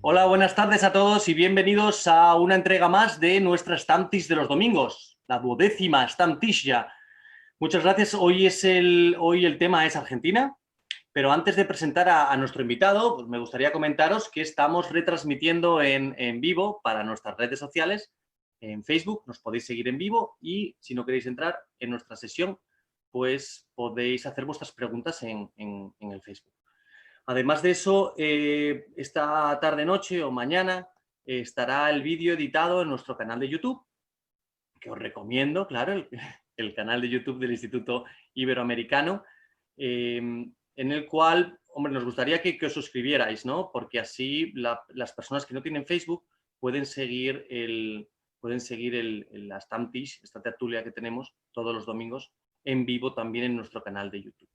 Hola, buenas tardes a todos y bienvenidos a una entrega más de nuestra Stammtisch de los domingos, la 12ª Stammtisch ya. Muchas gracias. Hoy el tema es Argentina, pero antes de presentar a nuestro invitado, pues me gustaría comentaros que estamos retransmitiendo en vivo para nuestras redes sociales. En Facebook nos podéis seguir en vivo y si no queréis entrar en nuestra sesión, pues podéis hacer vuestras preguntas en el Facebook. Además de eso, esta tarde-noche o mañana estará el vídeo editado en nuestro canal de YouTube, que os recomiendo, claro, el canal de YouTube del Instituto Iberoamericano, en el cual, hombre, nos gustaría que os suscribierais, ¿no? Porque así las personas que no tienen Facebook pueden seguir la Stammtisch, esta tertulia que tenemos todos los domingos, en vivo también en nuestro canal de YouTube.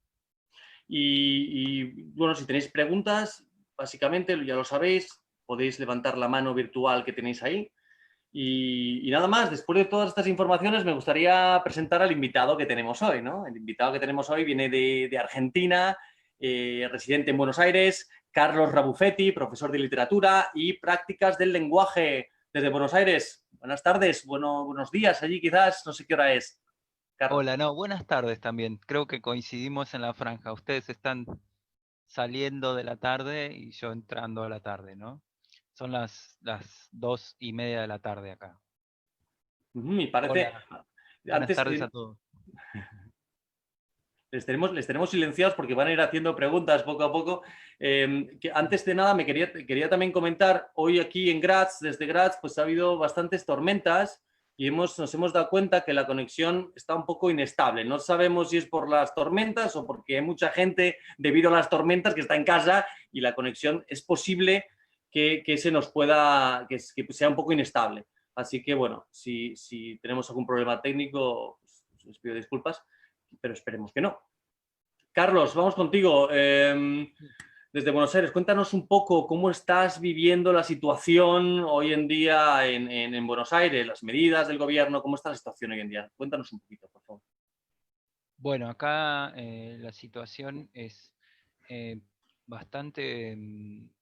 Bueno, si tenéis preguntas, básicamente ya lo sabéis, podéis levantar la mano virtual que tenéis ahí. Y nada más, después de todas estas informaciones, me gustaría presentar al invitado que tenemos hoy, ¿no? El invitado que tenemos hoy viene de Argentina, residente en Buenos Aires, Carlos Rabufetti, profesor de literatura y prácticas del lenguaje desde Buenos Aires. Buenas tardes, buenos días allí quizás, no sé qué hora es, Carlos. Hola, no, buenas tardes también. Creo que coincidimos en la franja. Ustedes están saliendo de la tarde y yo entrando a la tarde, ¿no? Son las 2:30 de la tarde acá. Me parece, Hola, buenas antes, tardes a todos. les tenemos silenciados porque van a ir haciendo preguntas poco a poco. Que antes de nada, quería también comentar, hoy aquí en Graz, desde Graz, pues ha habido bastantes tormentas y nos hemos dado cuenta que la conexión está un poco inestable. No sabemos si es por las tormentas o porque hay mucha gente, debido a las tormentas, que está en casa y la conexión es posible que se nos pueda, que sea un poco inestable. Así que, bueno, si tenemos algún problema técnico, pues, les pido disculpas, pero esperemos que no. Carlos, vamos contigo. Desde Buenos Aires, cuéntanos un poco cómo estás viviendo la situación hoy en día en Buenos Aires, las medidas del gobierno, cómo está la situación hoy en día. Cuéntanos un poquito, por favor. Bueno, acá la situación es bastante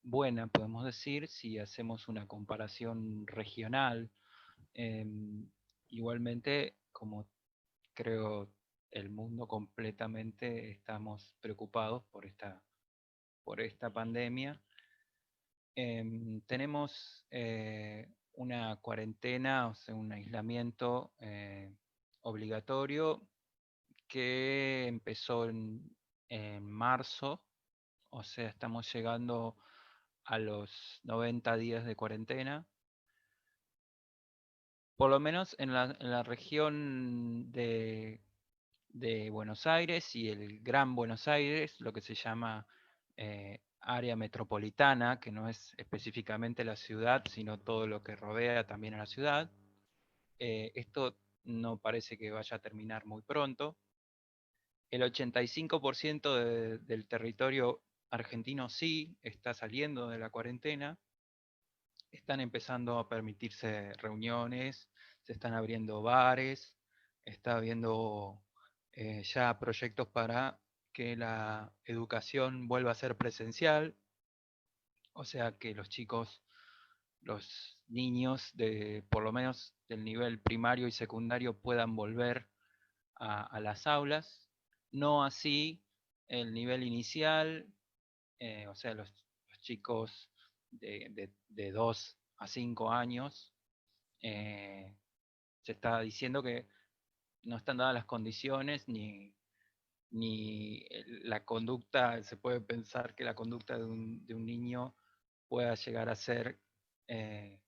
buena, podemos decir, si hacemos una comparación regional. Igualmente, como creo el mundo completamente estamos preocupados por esta pandemia. Tenemos una cuarentena, o sea, un aislamiento obligatorio que empezó en marzo, o sea, estamos llegando a los 90 días de cuarentena. Por lo menos en la región de Buenos Aires y el Gran Buenos Aires, lo que se llama área metropolitana, que no es específicamente la ciudad, sino todo lo que rodea también a la ciudad. Esto no parece que vaya a terminar muy pronto. El 85% del territorio argentino sí está saliendo de la cuarentena. Están empezando a permitirse reuniones, se están abriendo bares, está habiendo ya proyectos para que la educación vuelva a ser presencial, o sea que los chicos, los niños de por lo menos del nivel primario y secundario puedan volver a las aulas, no así el nivel inicial, o sea, los chicos de 2 a 5 años, se está diciendo que no están dadas las condiciones ni la conducta, se puede pensar que la conducta de un niño pueda llegar a ser, eh,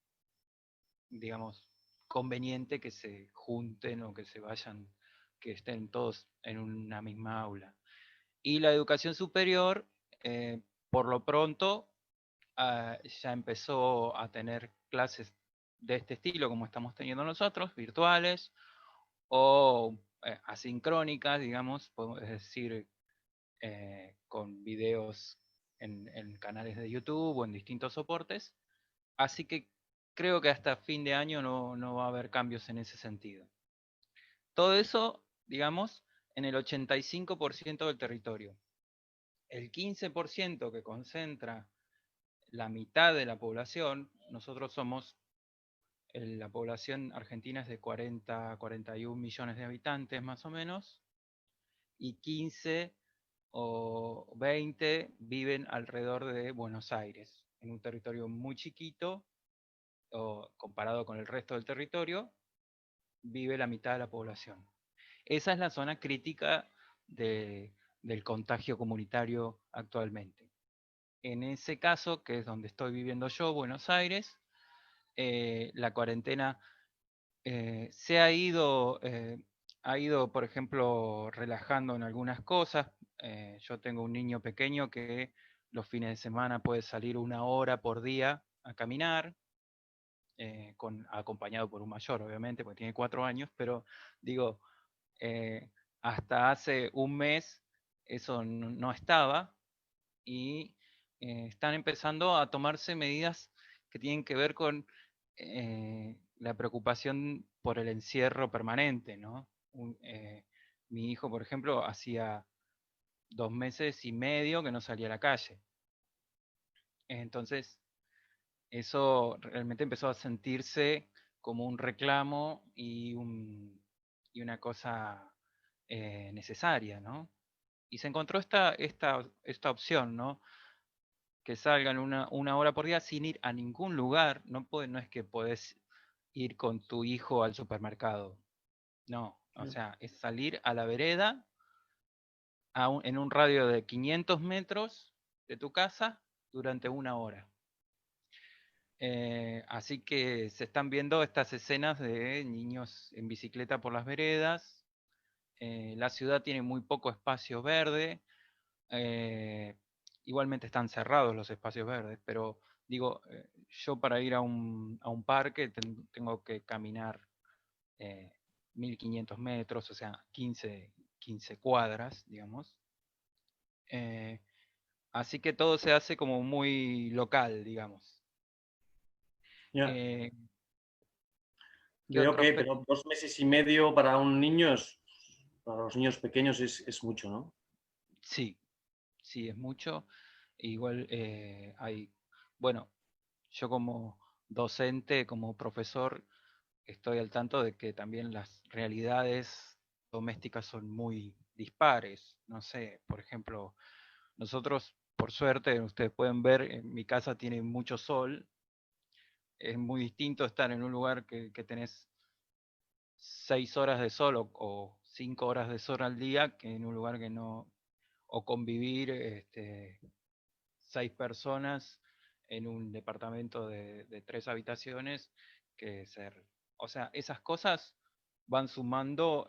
digamos, conveniente que se junten o que se vayan, que estén todos en una misma aula. Y la educación superior, por lo pronto, ya empezó a tener clases de este estilo, como estamos teniendo nosotros, virtuales o asincrónicas, digamos, es decir, con videos en canales de YouTube o en distintos soportes. Así que creo que hasta fin de año no va a haber cambios en ese sentido. Todo eso, digamos, en el 85% del territorio. El 15% que concentra la mitad de la población. Nosotros somos, la población argentina es de 41 millones de habitantes más o menos, y 15 o 20 viven alrededor de Buenos Aires, en un territorio muy chiquito, o comparado con el resto del territorio, vive la mitad de la población. Esa es la zona crítica del contagio comunitario actualmente. En ese caso, que es donde estoy viviendo yo, Buenos Aires, la cuarentena se ha ido, por ejemplo, relajando en algunas cosas. Yo tengo un niño pequeño que los fines de semana puede salir 1 hora por día a caminar, acompañado por un mayor, obviamente, porque tiene 4 años, pero digo, eh, hasta hace un mes eso no estaba, y están empezando a tomarse medidas que tienen que ver con la preocupación por el encierro permanente, ¿no? Mi hijo, por ejemplo, hacía 2 meses y medio que no salía a la calle. Entonces, eso realmente empezó a sentirse como un reclamo y una cosa necesaria, ¿no? Y se encontró esta opción, ¿no? Que salgan 1 hora por día sin ir a ningún lugar. No es que podés ir con tu hijo al supermercado. No, o sea, es salir a la vereda en un radio de 500 metros de tu casa durante 1 hora. Así que se están viendo estas escenas de niños en bicicleta por las veredas. La ciudad tiene muy poco espacio verde. Igualmente están cerrados los espacios verdes, pero digo, yo para ir a un parque tengo que caminar 1500 metros, o sea, 15 cuadras, digamos. Eh, Así que todo se hace como muy local, digamos. Ya. Eh, ¿Qué Veo otro que, aspecto? pero 2 meses y medio para un niño, para los niños pequeños es mucho, ¿no? Sí, sí, es mucho. Igual bueno, yo como docente, como profesor, estoy al tanto de que también las realidades domésticas son muy dispares. No sé, por ejemplo, nosotros, por suerte, ustedes pueden ver, en mi casa tiene mucho sol. Es muy distinto estar en un lugar que tenés 6 horas de sol o 5 horas de sol al día, que en un lugar que no, o convivir 6 personas en un departamento de 3 habitaciones, que ser, o sea, esas cosas van sumando,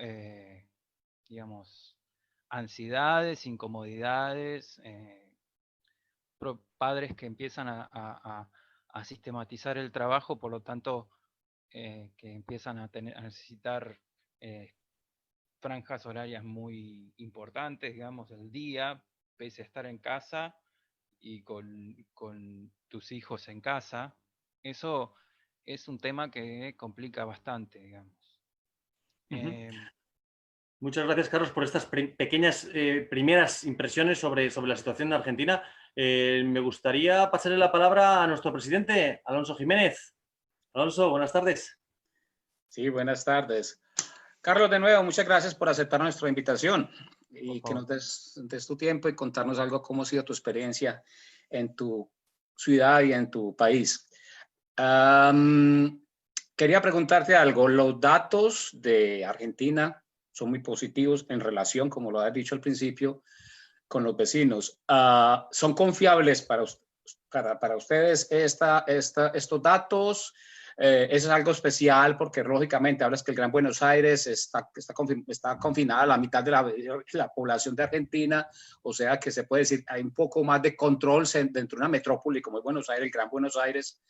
digamos, ansiedades, incomodidades, padres que empiezan a sistematizar el trabajo, por lo tanto, que empiezan a necesitar eh, franjas horarias muy importantes, digamos, del día, pese a estar en casa y con tus hijos en casa. Eso es un tema que complica bastante, digamos. Ujú. Eh, Muchas gracias, Carlos, por estas pequeñas primeras impresiones sobre la situación de Argentina. Me gustaría pasarle la palabra a nuestro presidente, Alonso Jiménez. Alonso, buenas tardes. Sí, buenas tardes. Carlos, de nuevo, muchas gracias por aceptar nuestra invitación y que nos des tu tiempo y contarnos algo, cómo ha sido tu experiencia en tu ciudad y en tu país. Quería preguntarte algo. Los datos de Argentina son muy positivos en relación, como lo has dicho al principio, con los vecinos. ¿Son confiables para ustedes estos datos? Eso es algo especial porque, lógicamente, hablas que el Gran Buenos Aires está confinada a la mitad de la población de Argentina, o sea que se puede decir hay un poco más de control dentro de una metrópoli como es Buenos Aires, el Gran Buenos Aires,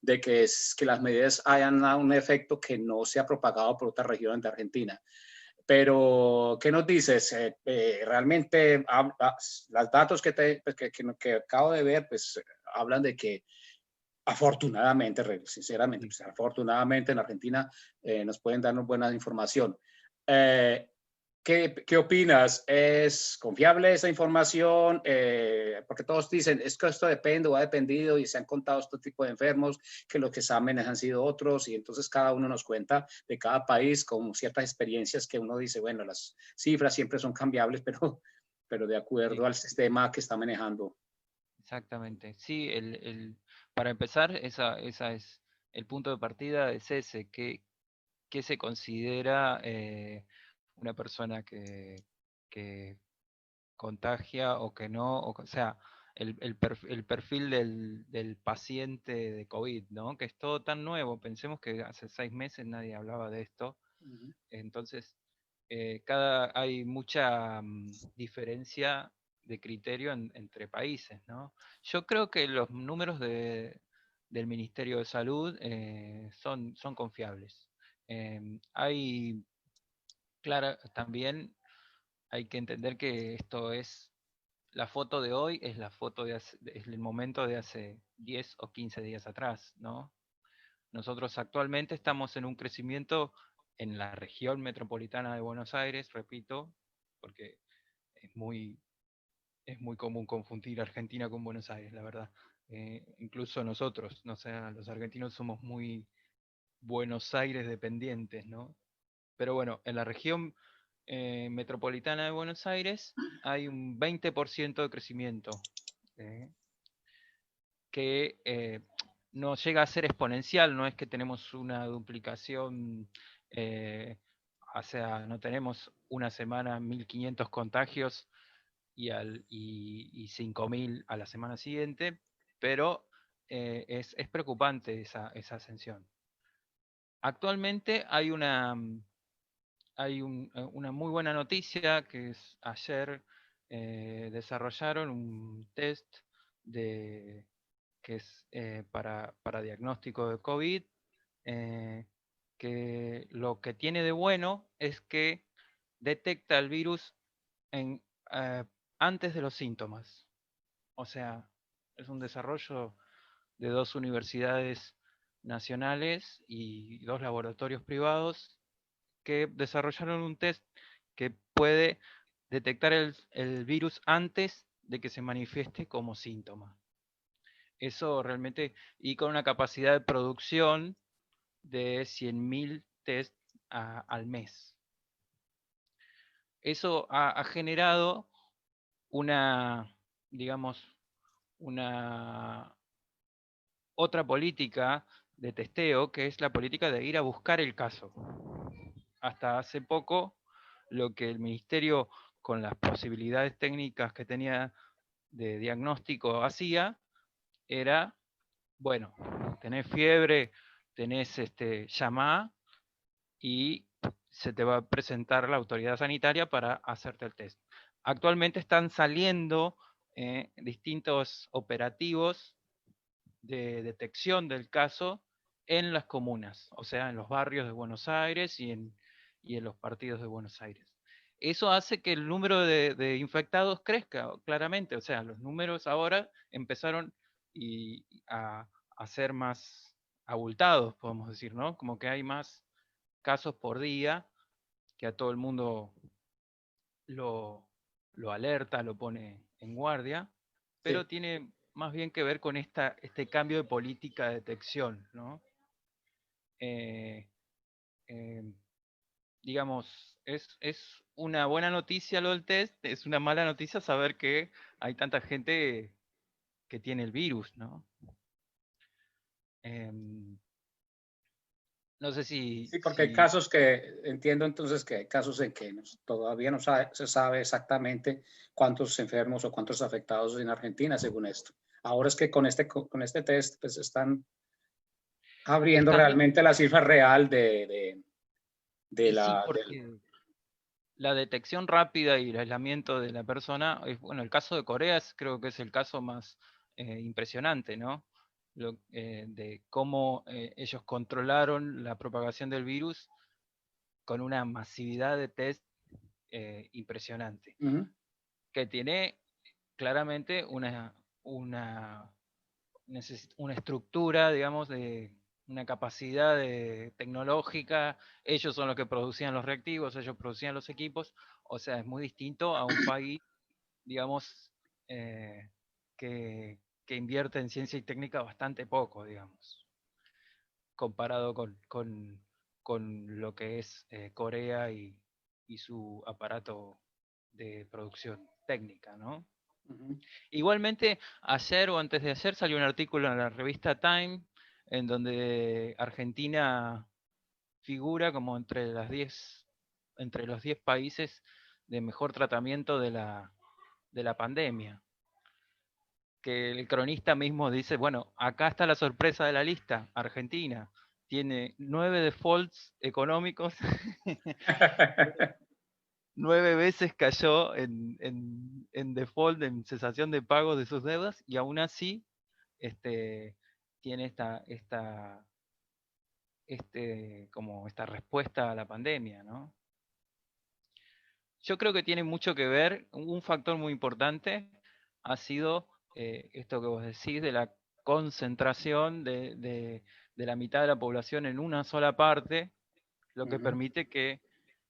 de que las medidas hayan dado un efecto que no se ha propagado por otras regiones de Argentina. Pero, ¿qué nos dices? Realmente, los datos que acabo de ver, pues hablan de que afortunadamente, sinceramente, pues, afortunadamente en Argentina nos pueden dar buena información. ¿Qué ¿Qué opinas? ¿Es confiable esa información? Porque todos dicen, es que esto depende o ha dependido y se han contado este tipo de enfermos, que los exámenes han sido otros y entonces cada uno nos cuenta de cada país con ciertas experiencias que uno dice, bueno, las cifras siempre son cambiables, pero de acuerdo al sistema que está manejando. Exactamente. Sí, para empezar, esa es el punto de partida, es ese, que se considera una persona que contagia o que no, o sea, el perfil del paciente de COVID, ¿no? Que es todo tan nuevo. Pensemos que hace 6 meses nadie hablaba de esto. Entonces, hay mucha diferencia de criterio entre países, ¿no? Yo creo que los números del Ministerio de Salud son confiables. También hay que entender que esto es, la foto de hoy es la foto es el momento de hace 10 o 15 días atrás, ¿no? Nosotros actualmente estamos en un crecimiento en la región metropolitana de Buenos Aires, repito, porque es muy común confundir Argentina con Buenos Aires, la verdad. Incluso nosotros, no sé, los argentinos somos muy Buenos Aires dependientes, ¿no? Pero bueno, en la región metropolitana de Buenos Aires hay un 20% de crecimiento, que no llega a ser exponencial, no es que tenemos una duplicación, o sea, no tenemos una semana 1.500 contagios y 5.000 a la semana siguiente, pero es preocupante esa ascensión. Actualmente hay una muy buena noticia, que es ayer desarrollaron un test que es para diagnóstico de COVID, que lo que tiene de bueno es que detecta el virus en, eh, antes de los síntomas. O sea, es un desarrollo de 2 universidades nacionales y 2 laboratorios privados que desarrollaron un test que puede detectar el virus antes de que se manifieste como síntoma. Eso realmente, y con una capacidad de producción de 100.000 test al mes. Eso ha generado digamos, una otra política de testeo, que es la política de ir a buscar el caso. Hasta hace poco, lo que el ministerio, con las posibilidades técnicas que tenía de diagnóstico, hacía, era, bueno, tenés fiebre, tenés llamá y se te va a presentar la autoridad sanitaria para hacerte el test. Actualmente están saliendo distintos operativos de detección del caso en las comunas, o sea, en los barrios de Buenos Aires y en los partidos de Buenos Aires. Eso hace que el número de infectados crezca, claramente. O sea, los números ahora empezaron a ser más abultados, podemos decir, ¿no? Como que hay más casos por día, que a todo el mundo lo alerta, lo pone en guardia, pero Sí. tiene más bien que ver con este cambio de política de detección, ¿no? Eh, eh, digamos, es una buena noticia lo del test, es una mala noticia saber que hay tanta gente que tiene el virus, ¿no? No sé Sí, porque hay casos entiendo entonces que hay casos en que todavía no se sabe exactamente cuántos enfermos o cuántos afectados en Argentina según esto. Ahora es que con este test pues están abriendo están, realmente la cifra real de y sí, la... porque la detección rápida y el aislamiento de la persona, bueno, el caso de Corea creo que es el caso más impresionante, ¿no? De cómo ellos controlaron la propagación del virus con una masividad de test impresionante, que tiene claramente una estructura, digamos, de una capacidad tecnológica. Ellos son los que producían los reactivos, ellos producían los equipos. O sea, es muy distinto a un país, digamos, que invierte en ciencia y técnica bastante poco, digamos, comparado con lo que es Corea y su aparato de producción técnica, ¿no? Ujú. Igualmente, ayer o antes de ayer salió un artículo en la revista Time en donde Argentina figura como entre los 10 países de mejor tratamiento de la pandemia. Que el cronista mismo dice, bueno, acá está la sorpresa de la lista, Argentina tiene 9 defaults económicos, 9 veces cayó en default, en cesación de pago de sus deudas, y aún así tiene como esta respuesta a la pandemia, ¿no? Yo creo que tiene mucho que ver, un factor muy importante ha sido esto que vos decís de la concentración de la mitad de la población en una sola parte, lo que Ujú. permite que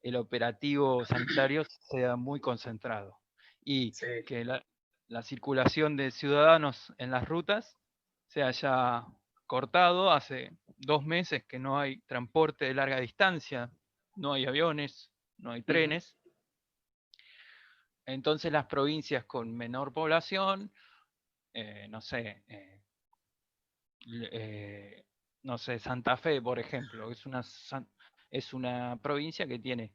el operativo sanitario sea muy concentrado y Sí. que la circulación de ciudadanos en las rutas se haya cortado. Hace 2 meses que no hay transporte de larga distancia, no hay aviones, no hay Ujú. trenes. Entonces las provincias con menor población, no sé, no sé, Santa Fe, por ejemplo, es una provincia que tiene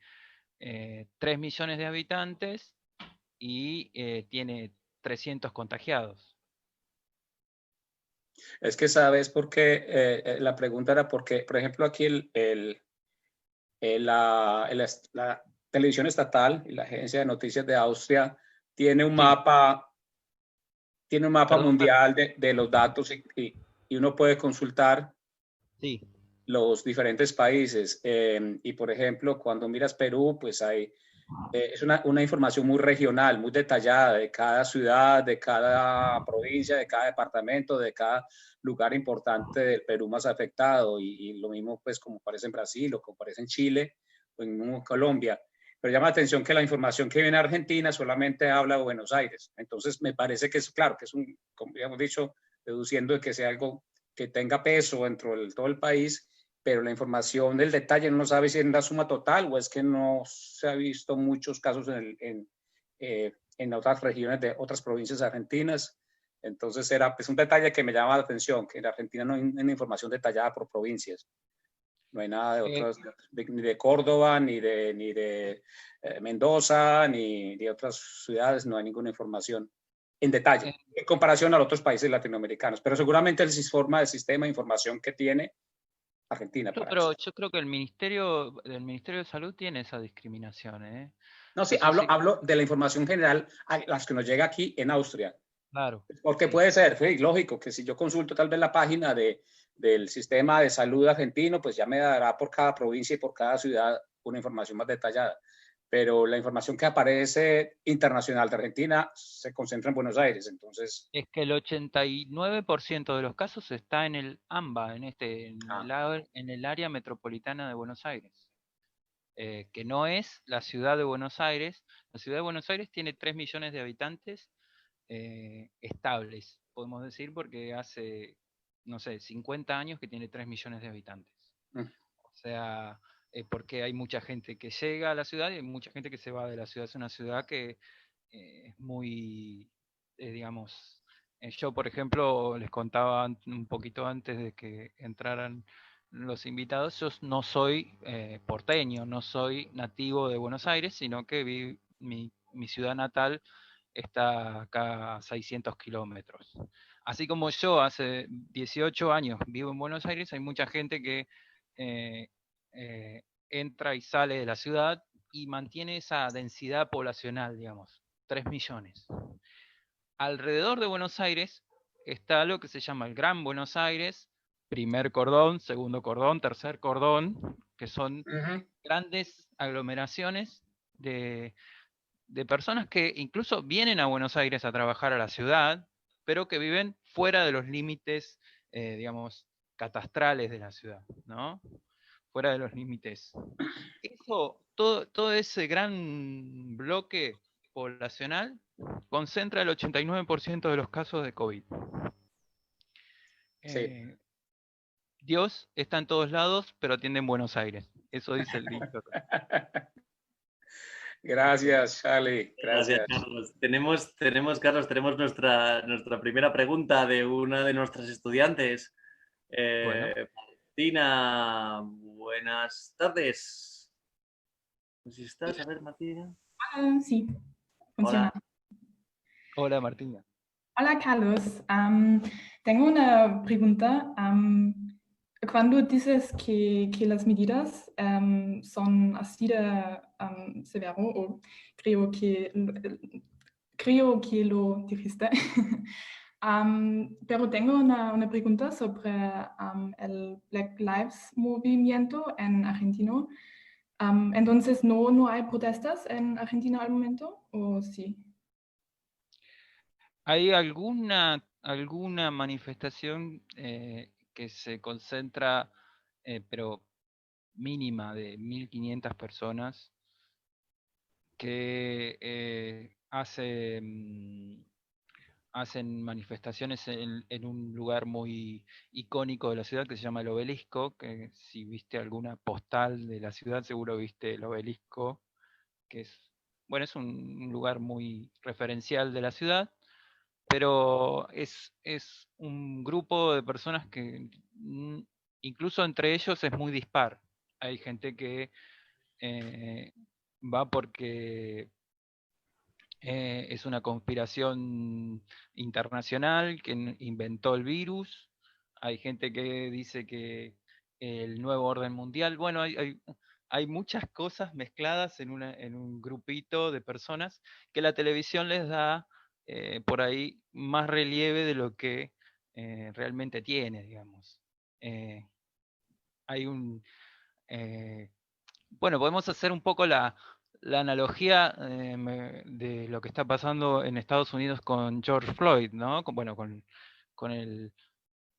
3 millones de habitantes y tiene 300 contagiados. Es que sabes por qué, la pregunta era porque, por ejemplo, aquí la televisión estatal y la agencia de noticias de Austria tiene un Sí, mapa, tiene un mapa perdón, mundial de los datos y uno puede consultar sí, los diferentes países. Y por ejemplo, cuando miras Perú, pues es una información muy regional, muy detallada de cada ciudad, de cada provincia, de cada departamento, de cada lugar importante del Perú más afectado. Y lo mismo pues como aparece en Brasil o como aparece en Chile o en Colombia. Pero llama la atención que la información que viene a Argentina solamente habla de Buenos Aires. Entonces me parece que es claro, que es como habíamos dicho, deduciendo de que sea algo que tenga peso dentro de todo el país, pero la información del detalle no sabe si es la suma total o es que no se ha visto muchos casos en otras regiones de otras provincias argentinas. Entonces era pues, un detalle que me llama la atención, que en Argentina no hay una información detallada por provincias. No hay nada de eh, otras, ni de Córdoba, ni de Mendoza, ni de otras ciudades, no hay ninguna información en detalle, eh, en comparación a otros países latinoamericanos. Pero seguramente el forma de sistema de información que tiene Argentina para eso. pero yo creo que el Ministerio de Salud tiene esa discriminación, ¿eh? No, sí, Eso sí, hablo de la información general a las que nos llega aquí en Austria. claro, Porque sí. puede ser, sí, lógico, que si yo consulto tal vez la página del sistema de salud argentino, pues ya me dará por cada provincia y por cada ciudad una información más detallada. Pero la información que aparece internacional de Argentina se concentra en Buenos Aires. Entonces, Es que el 89% de los casos está en el AMBA, ah, en el área metropolitana de Buenos Aires, que no es la ciudad de Buenos Aires. La ciudad de Buenos Aires tiene 3 millones de habitantes estables, podemos decir, porque hace, no sé, 50 años que tiene 3 millones de habitantes. mm, O sea, porque hay mucha gente que llega a la ciudad y hay mucha gente que se va de la ciudad. Es una ciudad que es muy, digamos, yo por ejemplo les contaba un poquito antes de que entraran los invitados, yo no soy porteño, no soy nativo de Buenos Aires, sino que mi ciudad natal está acá a 600 kilómetros. Así como yo hace 18 años vivo en Buenos Aires, hay mucha gente que eh, entra y sale de la ciudad y mantiene esa densidad poblacional, digamos, 3 millones. Alrededor de Buenos Aires está lo que se llama el Gran Buenos Aires, primer cordón, segundo cordón, tercer cordón, que son ujú. grandes aglomeraciones de personas que incluso vienen a Buenos Aires a trabajar a la ciudad, pero que viven fuera de los límites, digamos, catastrales de la ciudad, ¿no? fuera de los límites. Eso, todo ese gran bloque poblacional concentra el 89% de los casos de COVID. Sí. Dios está en todos lados, pero atiende en Buenos Aires. Eso dice el dicho. Gracias, Charlie. Gracias, Gracias. Carlos. Carlos, tenemos nuestra primera pregunta de una de nuestras estudiantes. Bueno. Martina, buenas tardes. ¿Si estás? A ver, Martina. Sí, funciona. Hola. Hola, Martina. Hola, Carlos. Tengo una pregunta. Cuando dices que las medidas son así de severo, o creo que lo dijiste, pero tengo una pregunta sobre el Black Lives Movimiento en Argentina. Entonces, ¿no hay protestas en Argentina al momento, o sí? ¿Hay alguna manifestación que se concentra, pero mínima, de 1.500 personas, que hacen manifestaciones en un lugar muy icónico de la ciudad que se llama el Obelisco? Que si viste alguna postal de la ciudad, seguro viste el Obelisco, que es un lugar muy referencial de la ciudad, pero es un grupo de personas que incluso entre ellos es muy dispar. Hay gente que va porque es una conspiración internacional que inventó el virus. Hay gente que dice que el nuevo orden mundial. Bueno, hay muchas cosas mezcladas en un grupito de personas que la televisión les da por ahí más relieve de lo que realmente tiene, digamos. Hay un... Bueno, podemos hacer un poco la analogía de lo que está pasando en Estados Unidos con George Floyd, ¿no? Con el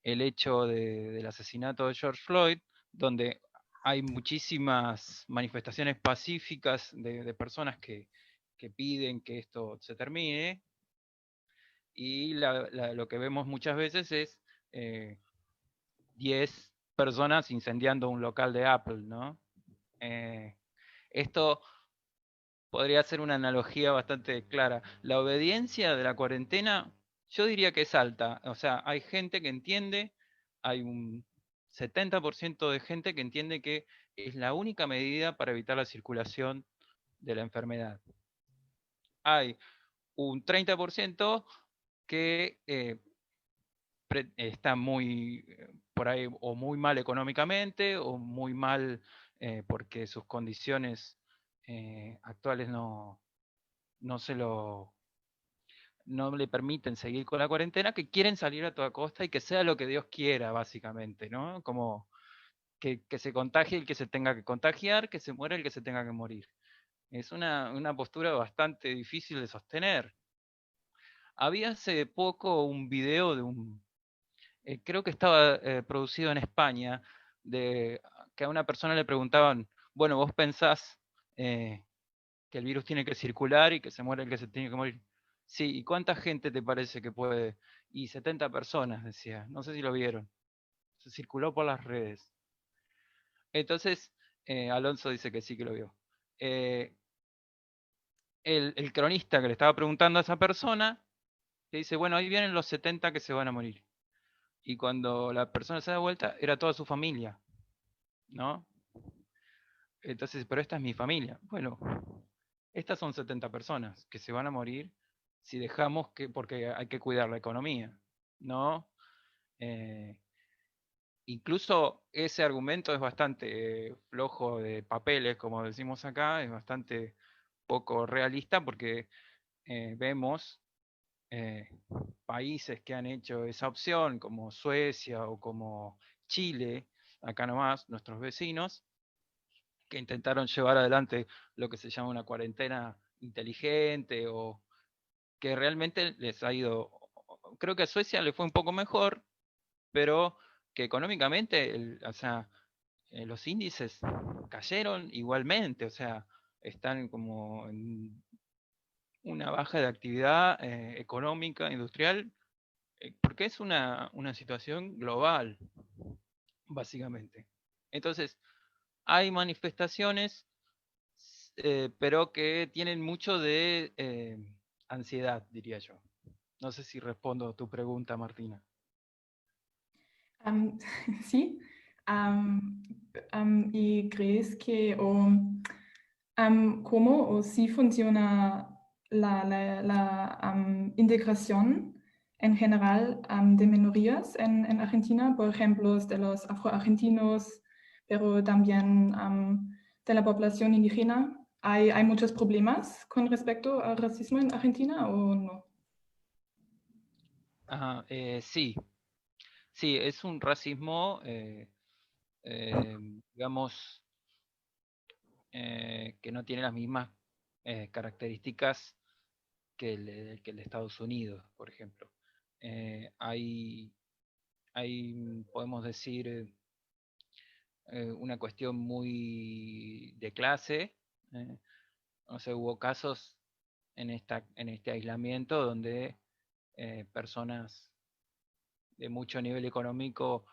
hecho del asesinato de George Floyd, donde hay muchísimas manifestaciones pacíficas de personas que piden que esto se termine, y lo que vemos muchas veces es 10 personas incendiando un local de Apple, ¿no? Esto podría ser una analogía bastante clara. La obediencia de la cuarentena, yo diría que es alta. O sea, hay gente que entiende, hay un 70% de gente que entiende que es la única medida para evitar la circulación de la enfermedad. Hay un 30% que está muy por ahí, o muy mal económicamente, o muy mal porque sus condiciones actuales no le permiten seguir con la cuarentena, que quieren salir a toda costa y que sea lo que Dios quiera, básicamente, ¿no? Como que se contagie el que se tenga que contagiar, que se muera el que se tenga que morir. Es una postura bastante difícil de sostener. Había hace poco un video creo que estaba producido en España, de que a una persona le preguntaban, bueno, ¿vos pensás que el virus tiene que circular y que se muere el que se tiene que morir? Sí, ¿y cuánta gente te parece que puede? Y 70 personas, decía. No sé si lo vieron. Se circuló por las redes. Entonces, Alonso dice que sí que lo vio. El cronista que le estaba preguntando a esa persona, le dice, bueno, ahí vienen los 70 que se van a morir. Y cuando la persona se da vuelta, era toda su familia, ¿no? Entonces, pero esta es mi familia. Bueno, estas son 70 personas que se van a morir si dejamos porque hay que cuidar la economía, ¿no? Incluso ese argumento es bastante flojo de papeles, como decimos acá, es bastante poco realista, porque vemos países que han hecho esa opción, como Suecia o como Chile, acá nomás, nuestros vecinos, que intentaron llevar adelante lo que se llama una cuarentena inteligente, o que realmente les ha ido, creo que a Suecia le fue un poco mejor, pero que económicamente, o sea, los índices cayeron igualmente, o sea, están como en una baja de actividad económica, industrial, porque es una situación global, básicamente. Entonces, hay manifestaciones, pero que tienen mucho de ansiedad, diría yo. No sé si respondo a tu pregunta, Martina. Sí. ¿Y crees que cómo o si funciona la integración en general de minorías en Argentina, por ejemplo, de los afroargentinos, pero también de la población indígena? ¿Hay muchos problemas con respecto al racismo en Argentina o no? Sí, sí, es un racismo, digamos, que no tiene las mismas características que el de Estados Unidos, por ejemplo. Hay, podemos decir, una cuestión muy de clase. No sé, hubo casos en este aislamiento donde personas de mucho nivel económico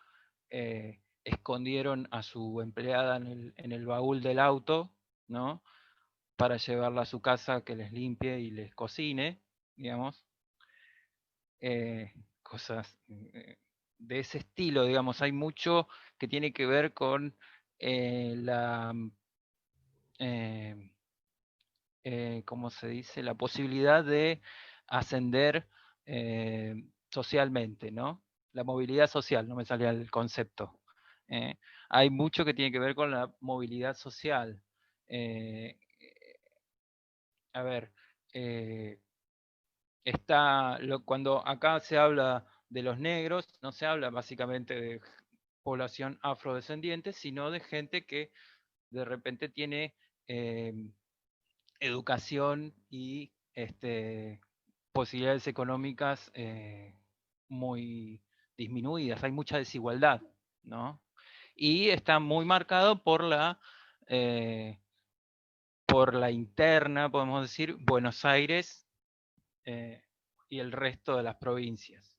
escondieron a su empleada en el baúl del auto, ¿no? Para llevarla a su casa que les limpie y les cocine, digamos. Cosas de ese estilo, digamos. Hay mucho que tiene que ver con la, ¿cómo se dice? La posibilidad de ascender socialmente, ¿no? La movilidad social, no me salía el concepto. eh. Hay mucho que tiene que ver con la movilidad social. Eh, a ver, cuando acá se habla de los negros, no se habla básicamente de población afrodescendiente, sino de gente que de repente tiene educación y posibilidades económicas muy disminuidas. Hay mucha desigualdad, ¿no? Y está muy marcado por la interna, podemos decir, Buenos Aires y el resto de las provincias.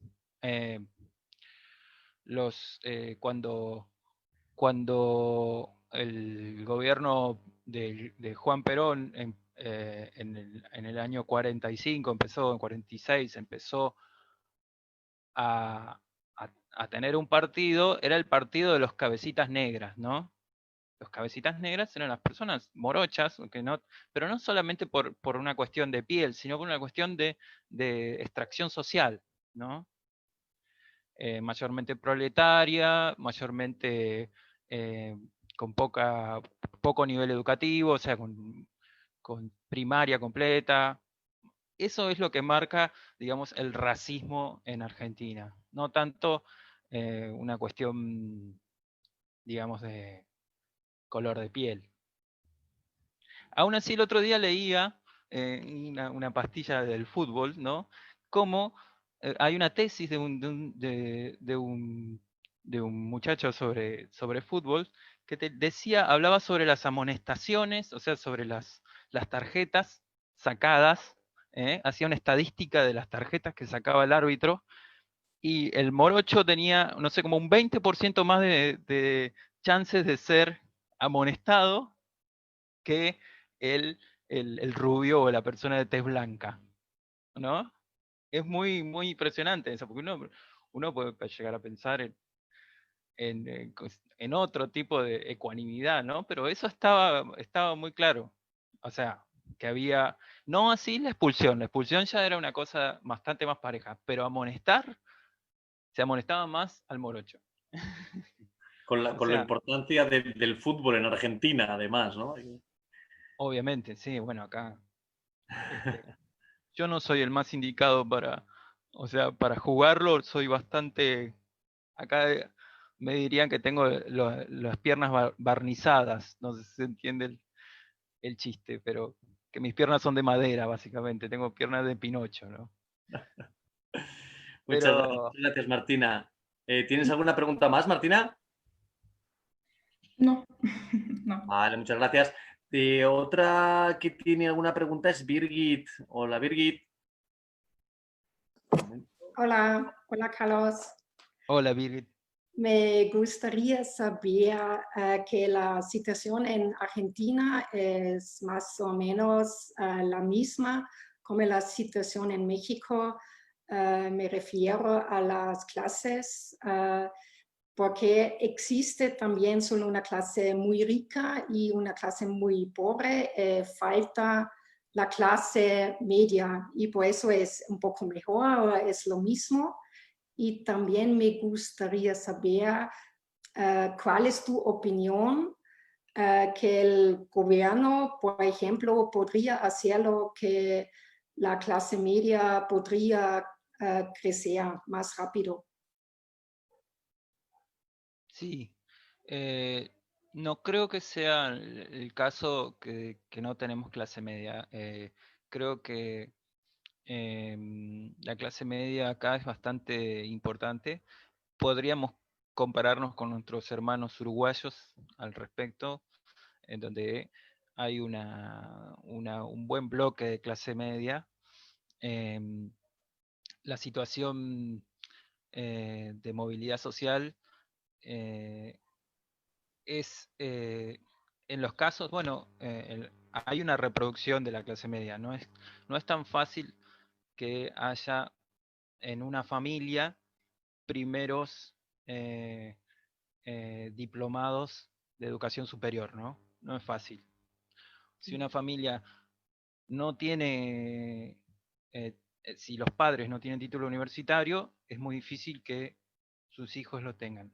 Cuando el gobierno de Juan Perón en el año 45 empezó, en 46 empezó a, a tener un partido, era el partido de los cabecitas negras, ¿no? Los cabecitas negras eran las personas morochas, pero no solamente por una cuestión de piel, sino por una cuestión de extracción social, ¿no? Mayormente proletaria, mayormente con poco nivel educativo, o sea, con primaria completa. Eso es lo que marca, digamos, el racismo en Argentina. No tanto una cuestión, digamos, de color de piel. Aún así, el otro día leía una pastilla del fútbol, ¿no? Cómo hay una tesis de un muchacho sobre fútbol que hablaba sobre las amonestaciones, o sea, sobre las tarjetas sacadas, hacía una estadística de las tarjetas que sacaba el árbitro, y el morocho tenía, no sé, como un 20% más de chances de ser amonestado que el rubio o la persona de tez blanca, ¿no? Es muy, muy impresionante eso, porque uno puede llegar a pensar en otro tipo de ecuanimidad, ¿no? Pero eso estaba muy claro. O sea, que había, no así la expulsión ya era una cosa bastante más pareja, pero se amonestaba más al morocho. Con O la sea, importancia del fútbol en Argentina, además, ¿no? obviamente, sí, bueno, acá yo no soy el más indicado o sea, para jugarlo soy bastante, acá me dirían que tengo las piernas barnizadas, no sé si se entiende el chiste, pero que mis piernas son de madera, básicamente, tengo piernas de Pinocho, ¿no? Muchas Pero gracias, Martina. ¿Tienes alguna pregunta más, Martina? No, no. Vale, muchas gracias. Otra que tiene alguna pregunta es Birgit. Hola, Birgit. Hola, hola Carlos. Hola, Birgit. Me gustaría saber que la situación en Argentina es más o menos la misma como la situación en México. Me refiero a las clases, porque existe también solo una clase muy rica y una clase muy pobre. Falta la clase media y por eso es un poco mejor o es lo mismo. Y también me gustaría saber cuál es tu opinión que el gobierno, por ejemplo, podría hacerlo que la clase media podría crecer más rápido. Sí, no creo que sea el caso que no tenemos clase media. Creo que la clase media acá es bastante importante. Podríamos compararnos con nuestros hermanos uruguayos al respecto, en donde hay un buen bloque de clase media. Em, la situación de movilidad social eh, es, en los casos, bueno, hay una reproducción de la clase media. No es tan fácil que haya en una familia primeros diplomados de educación superior, ¿no? No es fácil. Si una familia no tiene, si los padres no tienen título universitario, es muy difícil que sus hijos lo tengan.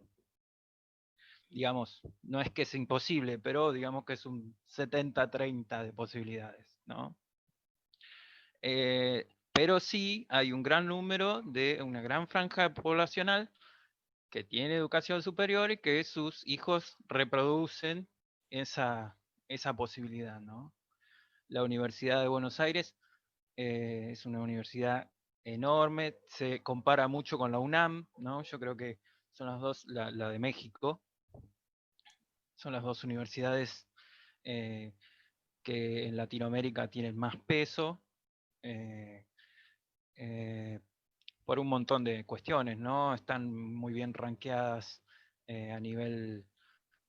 Digamos, no es que es imposible, pero digamos que es un 70-30 de posibilidades, ¿no? Pero sí hay un gran número de una gran franja poblacional que tiene educación superior y que sus hijos reproducen esa posibilidad, ¿no? La Universidad de Buenos Aires es una universidad enorme, se compara mucho con la UNAM, ¿no? Yo creo que son las dos, la de México, son las dos universidades eh, que en Latinoamérica tienen más peso, eh, eh, por un montón de cuestiones, ¿no? Están muy bien rankeadas a nivel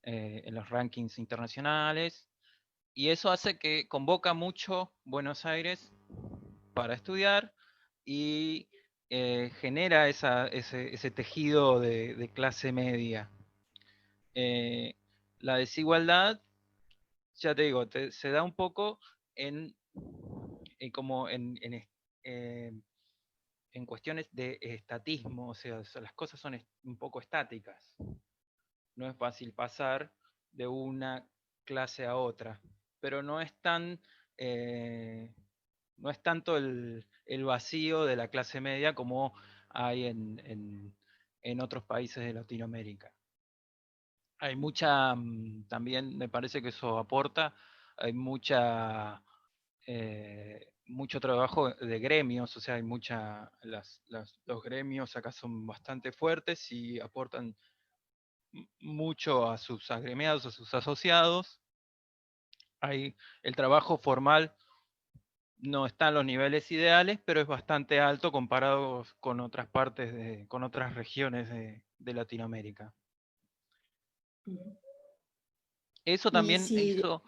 en los rankings internacionales, y eso hace que convoca mucho Buenos Aires para estudiar y genera ese tejido de clase media. Eh, la desigualdad, ya te digo, se da un poco en, como eh, en cuestiones de estatismo, o sea, las cosas son un poco estáticas. No es fácil pasar de una clase a otra, pero no es tanto el vacío de la clase media como hay en otros países de Latinoamérica. Hay también me parece que eso aporta, hay mucho trabajo de gremios, o sea, hay los gremios acá son bastante fuertes y aportan mucho a sus agremiados, a sus asociados. El trabajo formal no está en los niveles ideales, pero es bastante alto comparado con otras con otras regiones de Latinoamérica. Eso Y también si, hizo,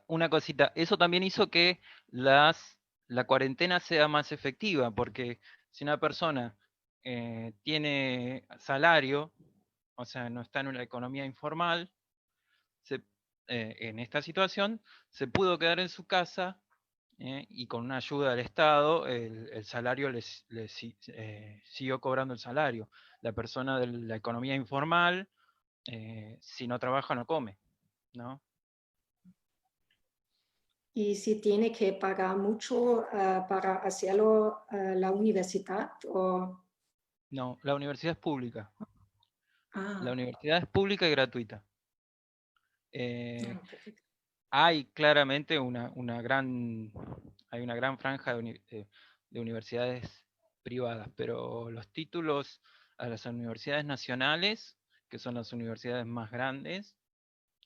una cosita, eso también hizo que la cuarentena sea más efectiva, porque si una persona tiene salario, o sea, no está en una economía informal, en esta situación se pudo quedar en su casa y con una ayuda del Estado el salario siguió cobrando el salario. La persona de la economía informal, si no trabaja no come, ¿no? y si tiene que pagar mucho para hacerlo la universidad o... No, la universidad es pública. La Ah, universidad es pública y gratuita. Eh, perfecto. hay claramente hay una gran franja de universidades privadas, pero los títulos a las universidades nacionales, que son las universidades más grandes,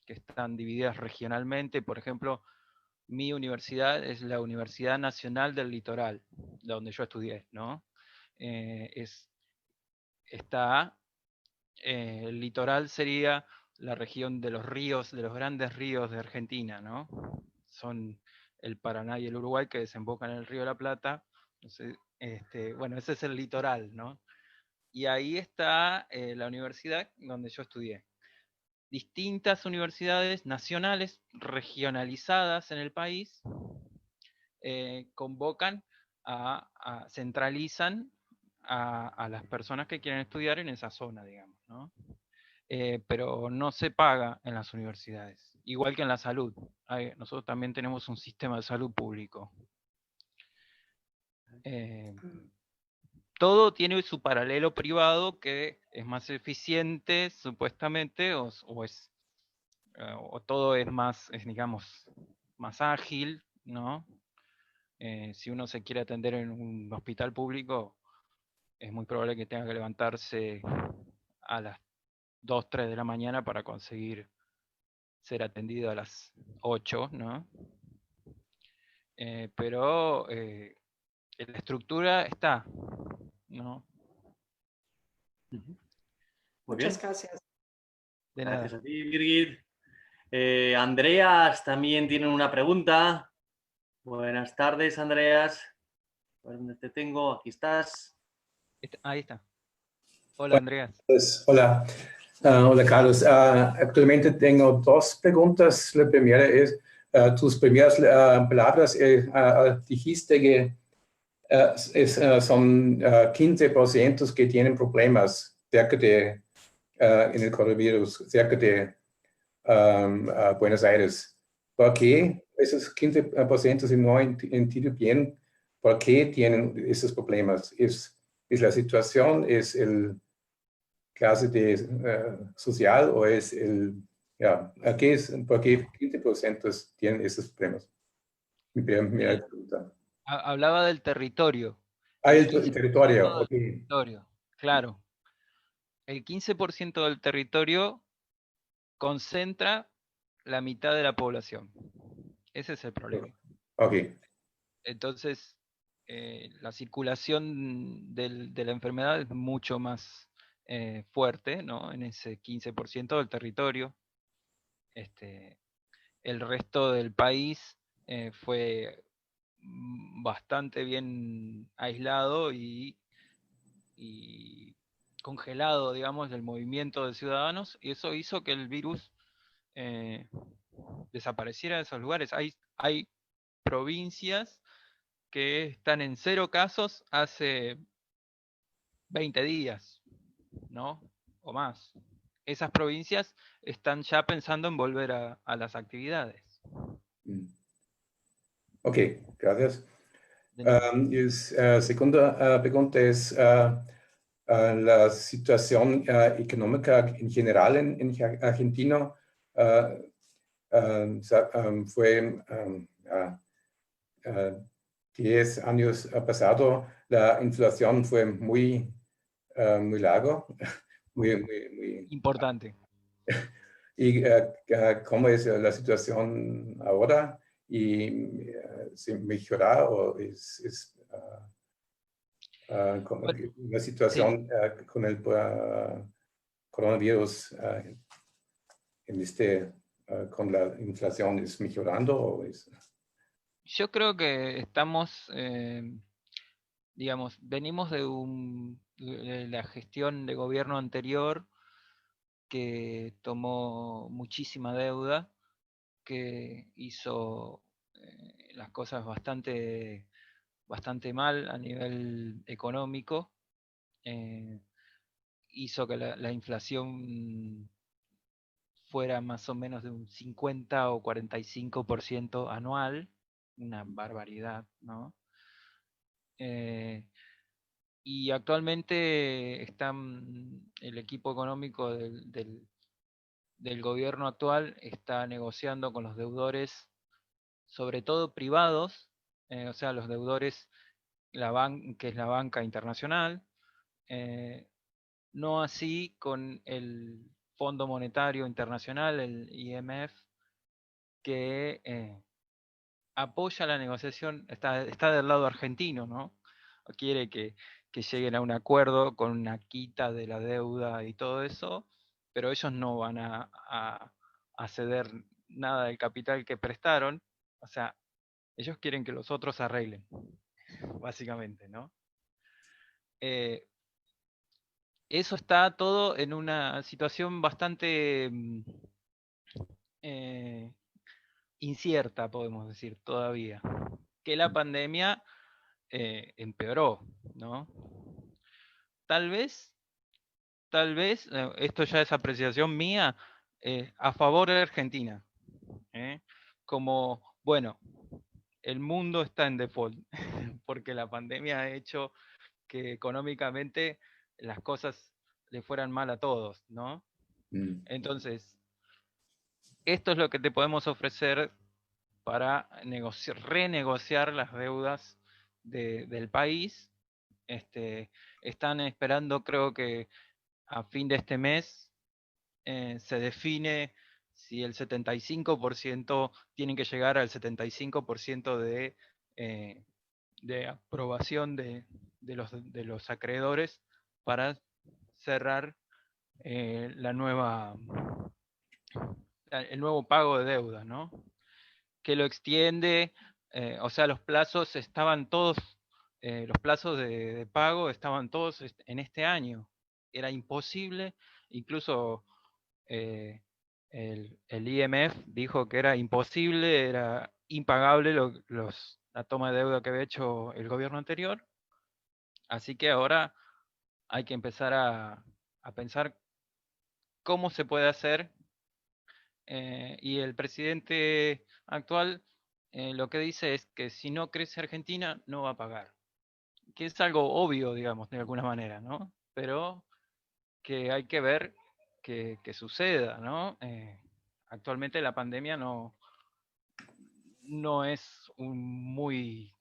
que están divididas regionalmente. Por ejemplo, mi universidad es la Universidad Nacional del Litoral, de donde yo estudié, ¿no? El litoral sería la región de los ríos, de los grandes ríos de Argentina, ¿no? Son el Paraná y el Uruguay que desembocan en el río de la Plata. Entonces, bueno, ese es el litoral, ¿no? Y ahí está la universidad donde yo estudié. Distintas universidades nacionales regionalizadas en el país convocan centralizan a las personas que quieren estudiar en esa zona, digamos, ¿no? Pero no se paga en las universidades, igual que en la salud. Nosotros también tenemos un sistema de salud público. Todo tiene su paralelo privado que es más eficiente, supuestamente, o todo es más, digamos, más ágil, ¿no? Si uno se quiere atender en un hospital público, es muy probable que tenga que levantarse a las 2, 3 de la mañana para conseguir ser atendido a las 8, ¿no? Pero la estructura está, ¿no? Muy Muchas bien. gracias. De Gracias nada. a ti, Birgit. Andreas también tiene una pregunta. Buenas tardes, Andreas. ¿Dónde te tengo? Aquí estás. Ahí está. Hola, Andreas. Pues, hola, hola Carlos. Actualmente tengo dos preguntas. La primera es, tus primeras palabras, dijiste que son 15% que tienen problemas en el coronavirus, cerca de Buenos Aires. ¿Por qué esos 15%, si no entiendo bien, por qué tienen esos problemas? ¿Es la situación, es el clase social o es por qué 15% tienen esos problemas? Mi primera pregunta. Hablaba del territorio. El 15% territorio, del ok. territorio, claro. El 15% del territorio concentra la mitad de la población. Ese es el problema. Ok. Entonces, la circulación de la enfermedad es mucho más fuerte, ¿no? En ese 15% del territorio. El resto del país fue bastante bien aislado y congelado, digamos, del movimiento de ciudadanos, y eso hizo que el virus desapareciera de esos lugares. Hay provincias que están en 0 casos hace 20 días, ¿no? O más. Esas provincias están ya pensando en volver a las actividades. Ok, gracias. De nada. Segunda pregunta es la situación económica en general en Argentina. Fue 10 años pasado, la inflación fue muy larga, muy Importante. ¿Y cómo es la situación ahora? ¿Y se mejora o es como Bueno, la sí. situación con el coronavirus con la inflación es mejorando o es? Yo creo que estamos, digamos, venimos de la gestión de gobierno anterior que tomó muchísima deuda, que hizo las cosas bastante mal a nivel económico, hizo que la inflación fuera más o menos de un 50 o 45% anual, una barbaridad, ¿no? Y actualmente el equipo económico del gobierno actual está negociando con los deudores, sobre todo privados, o sea, los deudores, que es la banca internacional, no así con Fondo Monetario Internacional, el IMF, que apoya la negociación, está del lado argentino, ¿no? Quiere que lleguen a un acuerdo con una quita de la deuda y todo eso, pero ellos no van a ceder nada del capital que prestaron, o sea, ellos quieren que los otros arreglen, básicamente, ¿no? Eso está todo en una situación bastante incierta, podemos decir, todavía. Que la pandemia empeoró, ¿no? Tal vez, esto ya es apreciación mía, a favor de Argentina. Como, bueno, el mundo está en default, porque la pandemia ha hecho que económicamente las cosas le fueran mal a todos, ¿no? Entonces, esto es lo que te podemos ofrecer para renegociar las deudas del país. Están esperando, creo que a fin de este mes, se define si el 75% tienen que llegar al 75% de aprobación de los acreedores para cerrar el nuevo pago de deuda, ¿no? Que lo extiende, o sea, los plazos estaban todos, los plazos de pago estaban todos en este año. Era imposible, incluso el IMF dijo que era imposible, era impagable la toma de deuda que había hecho el gobierno anterior. Así que ahora hay que empezar a pensar cómo se puede hacer. Y el presidente actual lo que dice es que si no crece Argentina, no va a pagar. Que es algo obvio, digamos, de alguna manera, ¿no? Pero que hay que ver que suceda, ¿no? Actualmente la pandemia no es muy...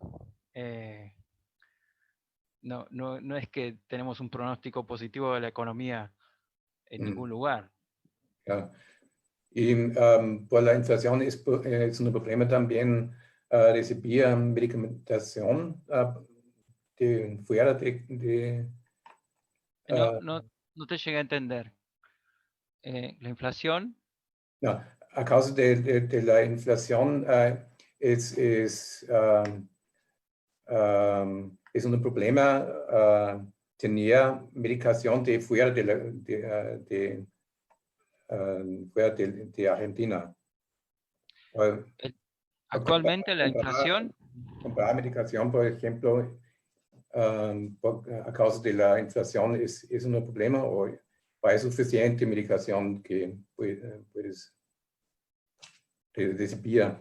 no es que tenemos un pronóstico positivo de la economía en ningún lugar. Ja. Y por la inflación es un problema también recibir medicamentación fuera de No te llegué a entender. La inflación. No, a causa de la inflación es un problema tener medicación de fuera fuera de Argentina. Actualmente la inflación. Comprar medicación, por ejemplo, a causa de la inflación es un problema o hay suficiente medicación que puedes recibir.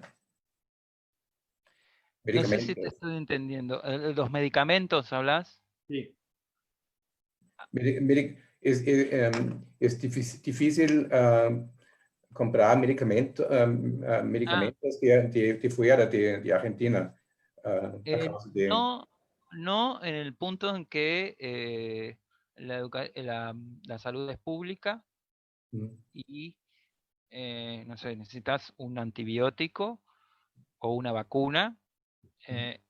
No sé si te estoy entendiendo. ¿Los medicamentos hablas? Sí. Es difícil comprar medicamentos de fuera de Argentina. No en el punto en que la salud es pública y no sé, necesitas un antibiótico o una vacuna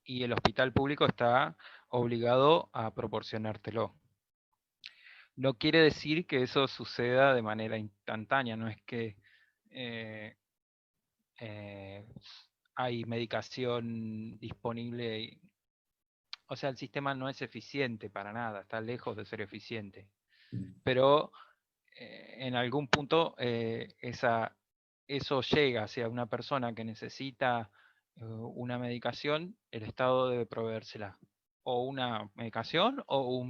y el hospital público está obligado a proporcionártelo. No quiere decir que eso suceda de manera instantánea, no es que hay medicación disponible. O sea, el sistema no es eficiente para nada, está lejos de ser eficiente. Pero en algún punto eso llega hacia una persona que necesita una medicación, el Estado debe proveérsela. O una medicación, o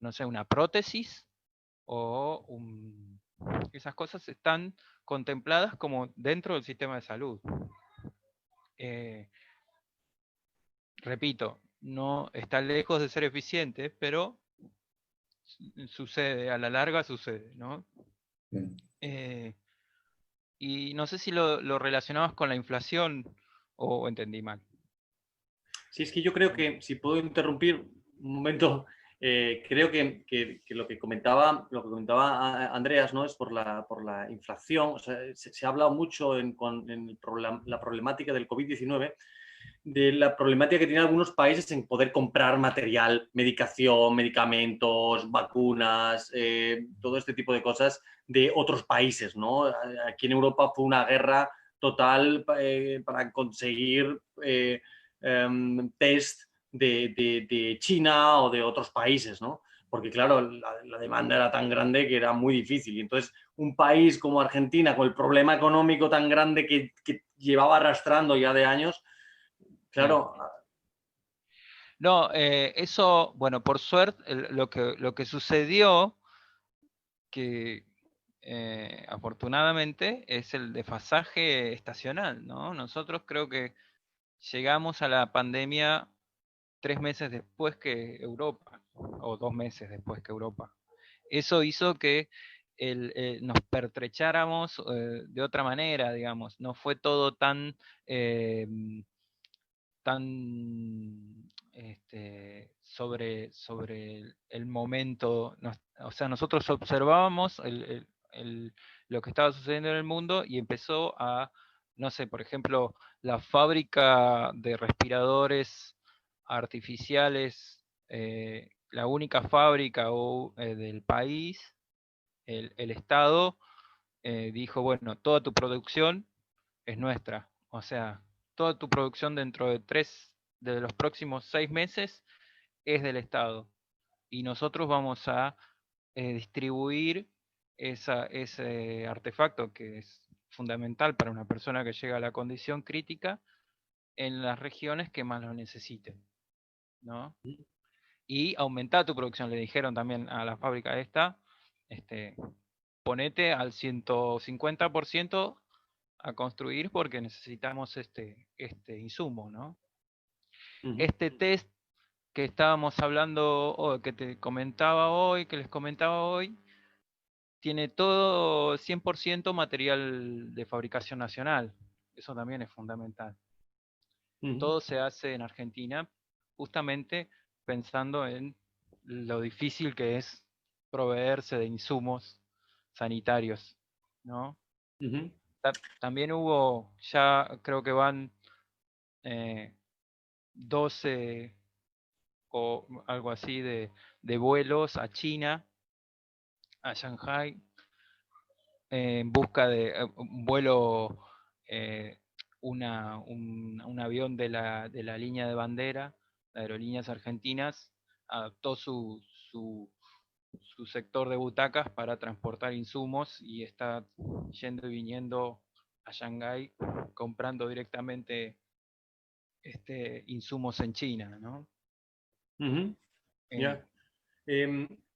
no sé, una prótesis, o esas cosas están contempladas como dentro del sistema de salud. Repito, no está lejos de ser eficiente, pero sucede, a la larga sucede, ¿no? Y no sé si lo relacionabas con la inflación o entendí mal. Sí, es que yo creo que, si puedo interrumpir un momento, creo que lo que comentaba Andreas, ¿no? Es por la inflación. O sea, se ha hablado mucho en la problemática del COVID-19, de la problemática que tienen algunos países en poder comprar material, medicación, medicamentos, vacunas, todo este tipo de cosas de otros países, ¿no? Aquí en Europa fue una guerra total para conseguir test de China o de otros países, ¿no? Porque claro, la demanda era tan grande que era muy difícil. Y entonces, un país como Argentina, con el problema económico tan grande que llevaba arrastrando ya de años, claro. No, eso, bueno, por suerte, lo que sucedió, que afortunadamente, es el desfasaje estacional, ¿no? Nosotros creo que llegamos a la pandemia 3 meses después que Europa, o 2 meses después que Europa. Eso hizo que nos pertrecháramos de otra manera, digamos. No fue todo tan sobre el momento. O sea, nosotros observábamos lo que estaba sucediendo en el mundo y empezó a, no sé, por ejemplo, la fábrica de respiradores artificiales, la única fábrica del país, el Estado dijo, bueno, toda tu producción es nuestra. O sea, toda tu producción dentro de los próximos 6 meses es del Estado. Y nosotros vamos a distribuir ese artefacto que es fundamental para una persona que llega a la condición crítica en las regiones que más lo necesiten, ¿no? Y aumentar tu producción. Le dijeron también a la fábrica esta, ponete al 150% a construir porque necesitamos este insumo, ¿no? Este test que estábamos hablando, o que te comentaba hoy, que les comentaba hoy, tiene todo 100% material de fabricación nacional. Eso también es fundamental. Todo se hace en Argentina, justamente pensando en lo difícil que es proveerse de insumos sanitarios, ¿no? También hubo, ya creo que van 12 o algo así de vuelos a China, a Shanghai, en busca de un vuelo, un avión de la línea de bandera, de Aerolíneas Argentinas, adaptó su sector de butacas para transportar insumos y está yendo y viniendo a Shanghái comprando directamente insumos en China, ¿no? Yeah.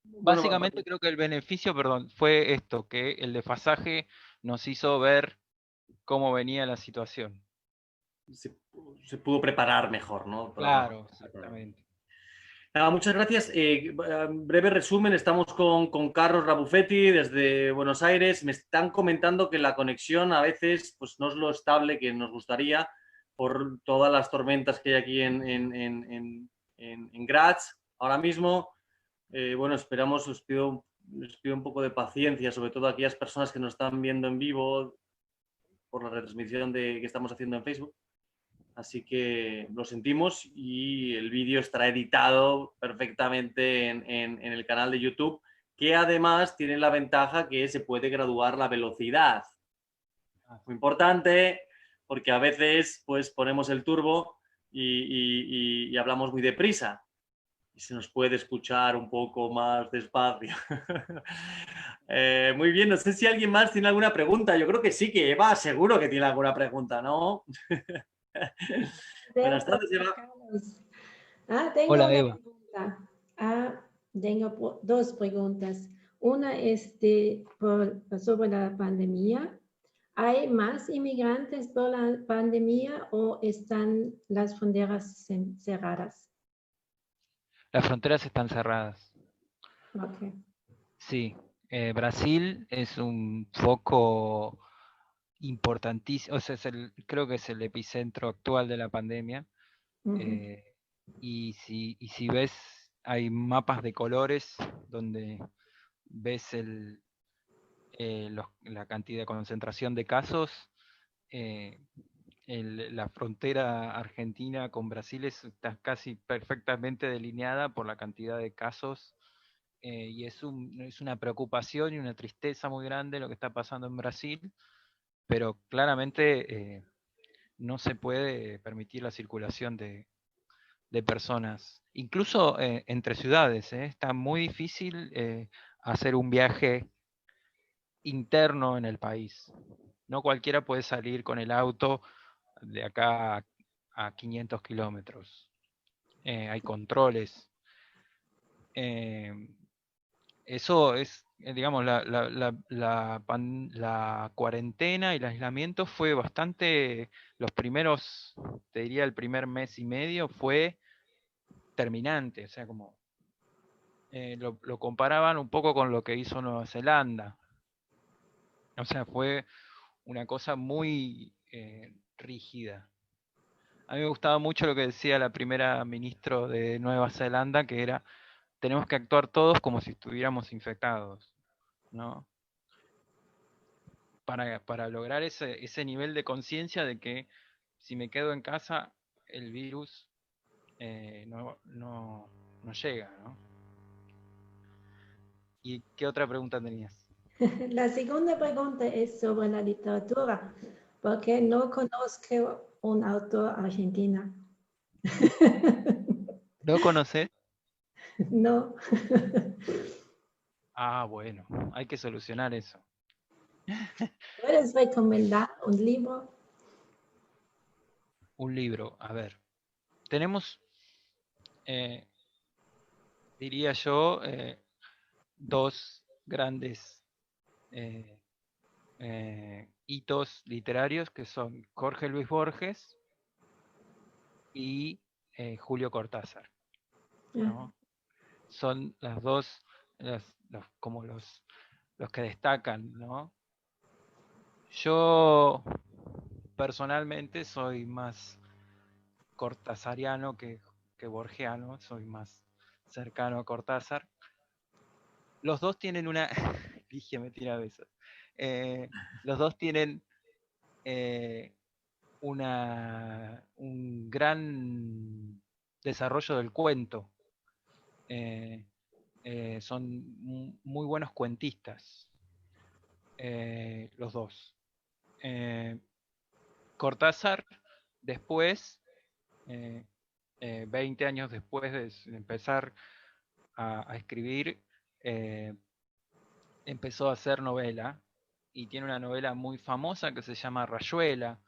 Básicamente creo que el beneficio, perdón, fue esto, que el desfasaje nos hizo ver cómo venía la situación. Se pudo preparar mejor, ¿no? Claro, exactamente. Muchas gracias. Breve resumen, estamos con Carlos Rabufetti desde Buenos Aires. Me están comentando que la conexión a veces pues, no es lo estable que nos gustaría por todas las tormentas que hay aquí en Graz ahora mismo. Bueno, esperamos, les pido un poco de paciencia, sobre todo a aquellas personas que nos están viendo en vivo por la retransmisión que estamos haciendo en Facebook. Así que lo sentimos y el vídeo estará editado perfectamente en el canal de YouTube, que además tiene la ventaja que se puede graduar la velocidad. Muy importante, porque a veces pues ponemos el turbo y hablamos muy deprisa y se nos puede escuchar un poco más despacio. Muy bien, no sé si alguien más tiene alguna pregunta. Yo creo que sí, que Eva seguro que tiene alguna pregunta, ¿no? Buenas tardes, Eva. Tengo Hola, una Eva. pregunta. Tengo dos preguntas. Una es sobre la pandemia. ¿Hay más inmigrantes por la pandemia o están las fronteras cerradas? Las fronteras están cerradas. Okay. Sí, Brasil es un foco importantísimo, o sea, creo que es el epicentro actual de la pandemia. Y si ves hay mapas de colores donde ves la cantidad de concentración de casos. La frontera argentina con Brasil está casi perfectamente delineada por la cantidad de casos, y es una preocupación y una tristeza muy grande lo que está pasando en Brasil, pero claramente no se puede permitir la circulación de personas, incluso entre ciudades. Está muy difícil hacer un viaje interno en el país. No cualquiera puede salir con el auto de acá a 500 kilómetros. Hay controles. Eso es, digamos, la cuarentena y el aislamiento fue bastante, los primeros, te diría el primer mes y medio fue terminante, o sea, como lo comparaban un poco con lo que hizo Nueva Zelanda. O sea, fue una cosa muy rígida. A mí me gustaba mucho lo que decía la primera ministra de Nueva Zelanda, que era, tenemos que actuar todos como si estuviéramos infectados, ¿no? Para lograr ese nivel de conciencia de que si me quedo en casa, el virus no llega, ¿no? ¿Y qué otra pregunta tenías? La segunda pregunta es sobre la literatura, porque no conozco un autor argentino. ¿No conoces? No. Ah, bueno, hay que solucionar eso. ¿Puedes recomendar un libro? Un libro, a ver. Tenemos, diría yo, dos grandes hitos literarios, que son Jorge Luis Borges y Julio Cortázar, ¿no? Son las dos, como los que destacan, ¿no? Yo personalmente soy más cortázariano que borgiano, soy más cercano a Cortázar. Los dos tienen una... Dije, me tira besos. Los dos tienen un gran desarrollo del cuento. Son muy buenos cuentistas, los dos. Cortázar, después, 20 años después de empezar a escribir, empezó a hacer novela, y tiene una novela muy famosa que se llama Rayuela,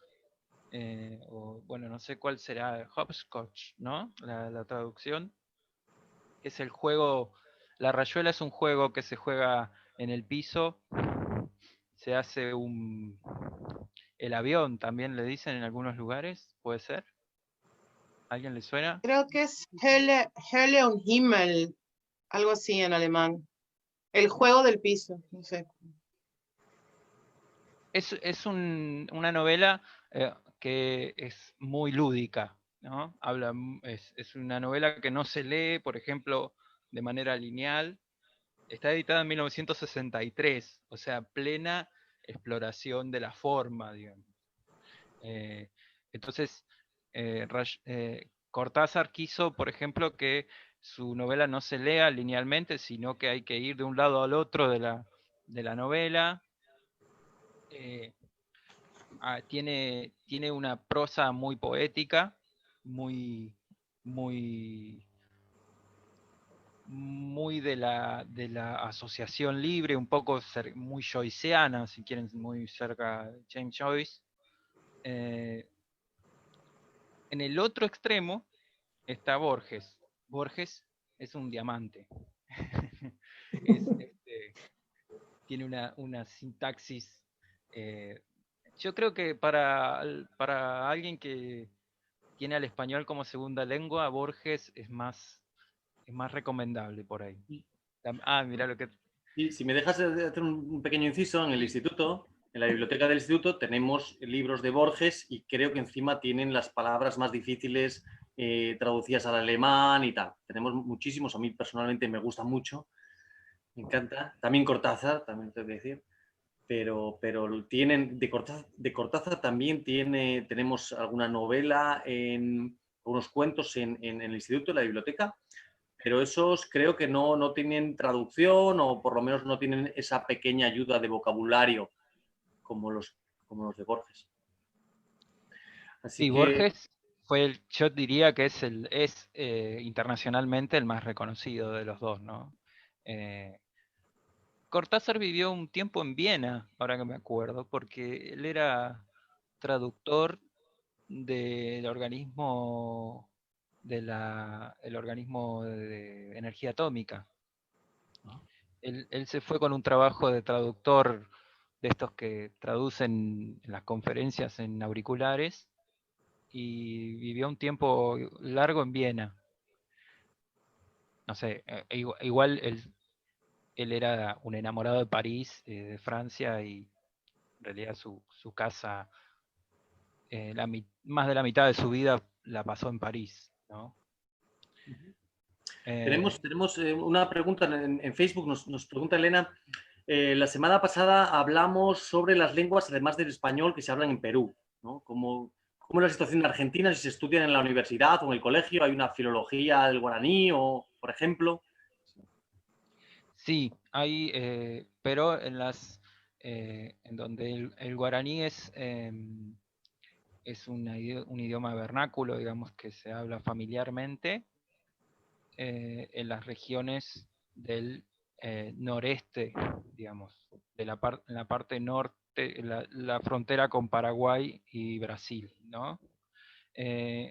o bueno, no sé cuál será, Hopscotch, ¿no? La traducción. Es el juego, la rayuela es un juego que se juega en el piso, se hace el avión, también le dicen en algunos lugares, ¿puede ser? ¿Alguien le suena? Creo que es Hölle und Himmel, algo así en alemán. El juego del piso, no sé. Es una novela que es muy lúdica, ¿no? Es una novela que no se lee, por ejemplo, de manera lineal. Está editada en 1963, o sea, plena exploración de la forma, digamos. Entonces, Cortázar quiso, por ejemplo, que su novela no se lea linealmente, sino que hay que ir de un lado al otro de la novela. Tiene una prosa muy poética, muy de la asociación libre, un poco muy joyceana, si quieren, muy cerca de James Joyce. En el otro extremo está Borges. Borges es un diamante. Tiene una sintaxis. Yo creo que para alguien que tiene al español como segunda lengua, Borges es más recomendable por ahí. Mira lo que... Y si me dejas hacer un pequeño inciso, en el instituto, en la biblioteca del instituto, tenemos libros de Borges y creo que encima tienen las palabras más difíciles traducidas al alemán y tal. Tenemos muchísimos, a mí personalmente me gusta mucho, me encanta. También Cortázar, también tengo que decir. Pero tienen, de Cortázar también tenemos alguna novela, unos cuentos en el instituto, en la biblioteca, pero esos creo que no tienen traducción o por lo menos no tienen esa pequeña ayuda de vocabulario como los de Borges. Así Sí, que, Borges fue yo diría que es internacionalmente el más reconocido de los dos, ¿no? Cortázar vivió un tiempo en Viena, ahora que me acuerdo, porque él era traductor del organismo el organismo de energía atómica. Él se fue con un trabajo de traductor de estos que traducen las conferencias en auriculares y vivió un tiempo largo en Viena. No sé, igual él era un enamorado de París, de Francia, y en realidad su casa, más de la mitad de su vida la pasó en París, ¿no? tenemos una pregunta en Facebook, nos pregunta Elena. La semana pasada hablamos sobre las lenguas, además del español, que se hablan en Perú, ¿no? ¿Cómo es la situación en Argentina? Si se estudian en la universidad o en el colegio, ¿hay una filología del guaraní, o, por ejemplo? Sí, hay, pero en donde el guaraní es un idioma vernáculo, digamos, que se habla familiarmente, en las regiones del noreste, digamos, en la parte norte, la frontera con Paraguay y Brasil, ¿no?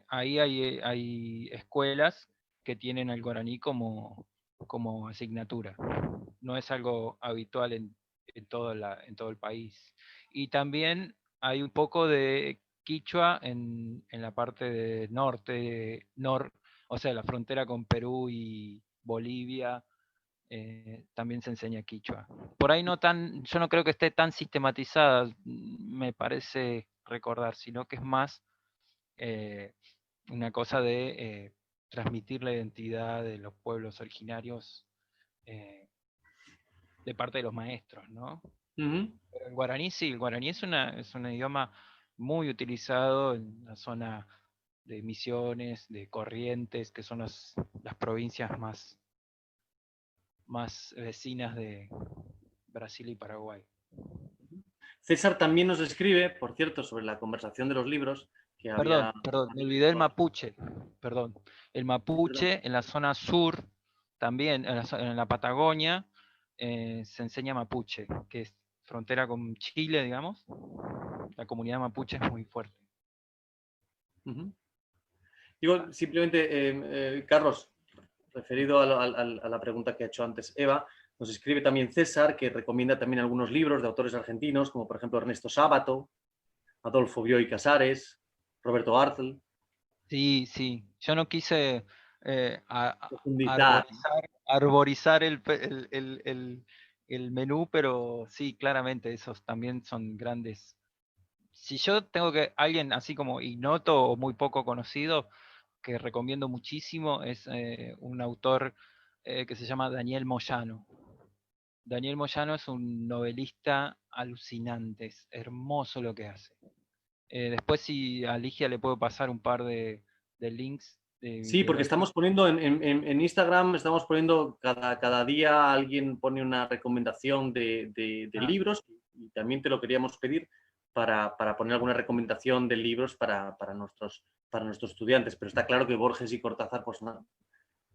Ahí hay escuelas que tienen el guaraní como asignatura. No es algo habitual en todo el país. Y también hay un poco de quichua en la parte de norte, o sea, la frontera con Perú y Bolivia, también se enseña quichua. Por ahí yo no creo que esté tan sistematizada, me parece recordar, sino que es más una cosa de transmitir la identidad de los pueblos originarios de parte de los maestros, ¿no? Pero el guaraní sí, el guaraní es un idioma muy utilizado en la zona de Misiones, de Corrientes, que son las provincias más vecinas de Brasil y Paraguay. César también nos escribe, por cierto, sobre la conversación de los libros, que Perdón, había... me olvidé el mapuche. Perdón. El mapuche en la zona sur, también en la Patagonia, se enseña mapuche, que es frontera con Chile, digamos. La comunidad mapuche es muy fuerte. Digo, simplemente, Carlos, referido a la pregunta que ha hecho antes Eva, nos escribe también César, que recomienda también algunos libros de autores argentinos, como por ejemplo Ernesto Sábato, Adolfo Bioy Casares, Roberto Artl. Sí, sí. Yo no quise Profundizar. arborizar el menú, pero sí, claramente esos también son grandes. Si yo tengo alguien así como ignoto o muy poco conocido, que recomiendo muchísimo, es un autor que se llama Daniel Moyano. Daniel Moyano es un novelista alucinante, es hermoso lo que hace. Después si a Ligia le puedo pasar un par de links. Sí, porque estamos poniendo en Instagram, estamos poniendo cada día alguien pone una recomendación de libros, y también te lo queríamos pedir para poner alguna recomendación de libros para nuestros estudiantes, pero está claro que Borges y Cortázar, pues nada.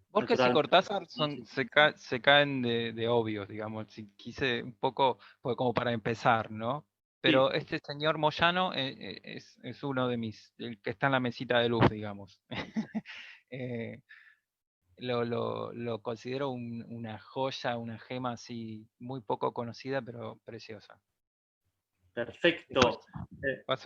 Borges y Cortázar se caen de obvios, digamos, si quise un poco, pues como para empezar, ¿no? Pero sí. Este señor Moyano es uno de el que está en la mesita de luz, digamos. Lo considero una joya, una gema así muy poco conocida, pero preciosa. Perfecto.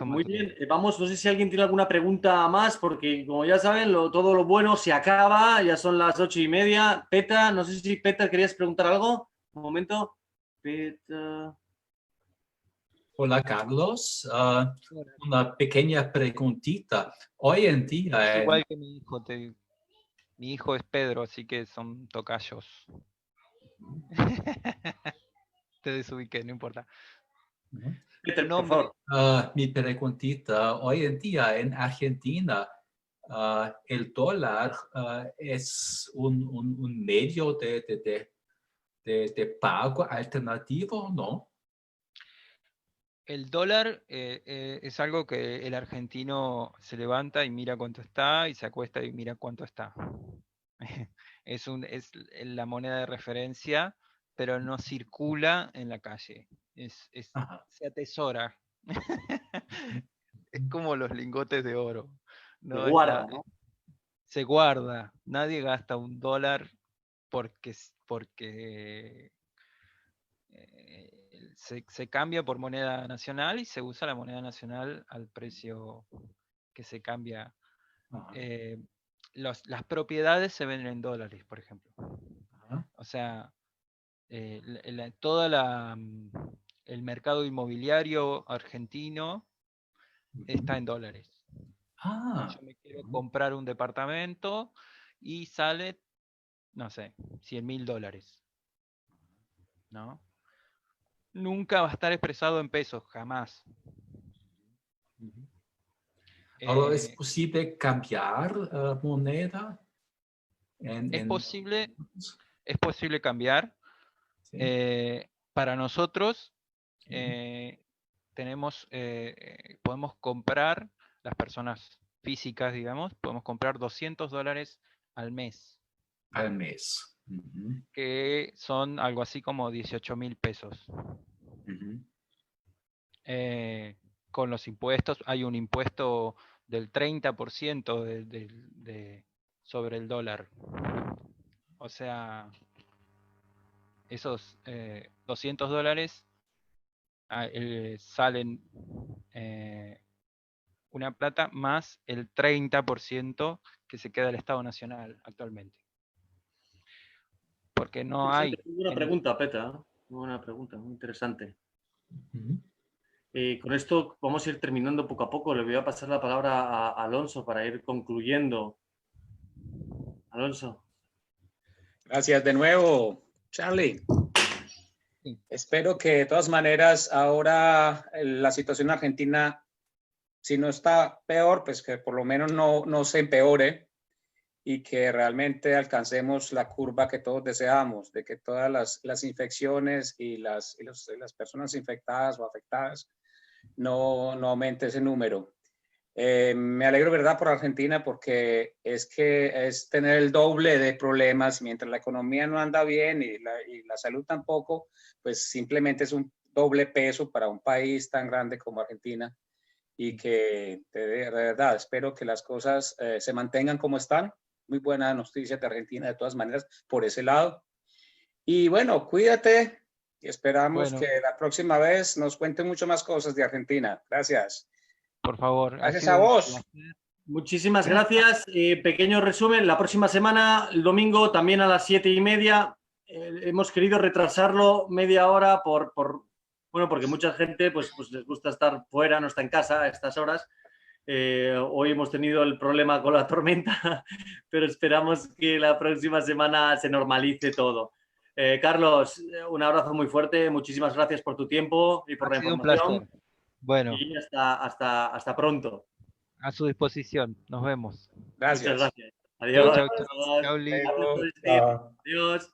Muy material. bien, vamos, no sé si alguien tiene alguna pregunta más, porque como ya saben, todo lo bueno se acaba, ya son las 8:30. Petra, no sé si Petra querías preguntar algo. Un momento. Petra. Hola, Carlos. Una pequeña preguntita. Hoy en día... Igual que mi hijo, mi hijo es Pedro, así que son tocayos. Te desubiqué, no importa. Peter, por favor. Mi preguntita. Hoy en día en Argentina, el dólar es un medio de pago alternativo, ¿no? El dólar es algo que el argentino se levanta y mira cuánto está, y se acuesta y mira cuánto está. Es la moneda de referencia, pero no circula en la calle. Se atesora. Es como los lingotes de oro. Se guarda, ¿no? Se guarda. Nadie gasta un dólar porque se cambia por moneda nacional y se usa la moneda nacional al precio que se cambia. Las propiedades se venden en dólares, por ejemplo. O sea, el mercado inmobiliario argentino está en dólares. Yo me quiero comprar un departamento y sale, no sé, $100.000, ¿no? Nunca va a estar expresado en pesos, jamás. Ahora, ¿es posible cambiar moneda? Es posible cambiar. Sí. Para nosotros, podemos comprar, las personas físicas, digamos, podemos comprar $200 al mes. Al mes. Que son algo así como 18.000 pesos. Con los impuestos, hay un impuesto del 30% sobre el dólar. O sea, esos $200 salen una plata más el 30% que se queda el Estado Nacional actualmente. Porque no hay... Una pregunta, Peta. Una pregunta muy interesante. Con esto vamos a ir terminando poco a poco. Le voy a pasar la palabra a Alonso para ir concluyendo. Alonso. Gracias de nuevo, Charlie. Sí. Espero que de todas maneras ahora la situación en Argentina, si no está peor, pues que por lo menos no se empeore y que realmente alcancemos la curva que todos deseamos, de que todas las infecciones y las personas infectadas o afectadas no aumente ese número. Me alegro, ¿verdad?, por Argentina, porque es tener el doble de problemas mientras la economía no anda bien y la salud tampoco, pues simplemente es un doble peso para un país tan grande como Argentina, y que de verdad espero que las cosas se mantengan como están. Muy buena noticia de Argentina de todas maneras por ese lado. Y bueno, cuídate y esperamos que la próxima vez nos cuente mucho más cosas de Argentina. Gracias. Por favor. Gracias a vos. Muchísimas gracias. Pequeño resumen. La próxima semana, el domingo, también a las 7:30. Hemos querido retrasarlo media hora porque mucha gente pues les gusta estar fuera, no está en casa a estas horas. Hoy hemos tenido el problema con la tormenta, pero esperamos que la próxima semana se normalice todo. Carlos, un abrazo muy fuerte. Muchísimas gracias por tu tiempo y por la información. Un placer. Bueno. Y hasta pronto. A su disposición. Nos vemos. Gracias. Muchas gracias. Adiós. Chau, chau. Adiós. Adiós.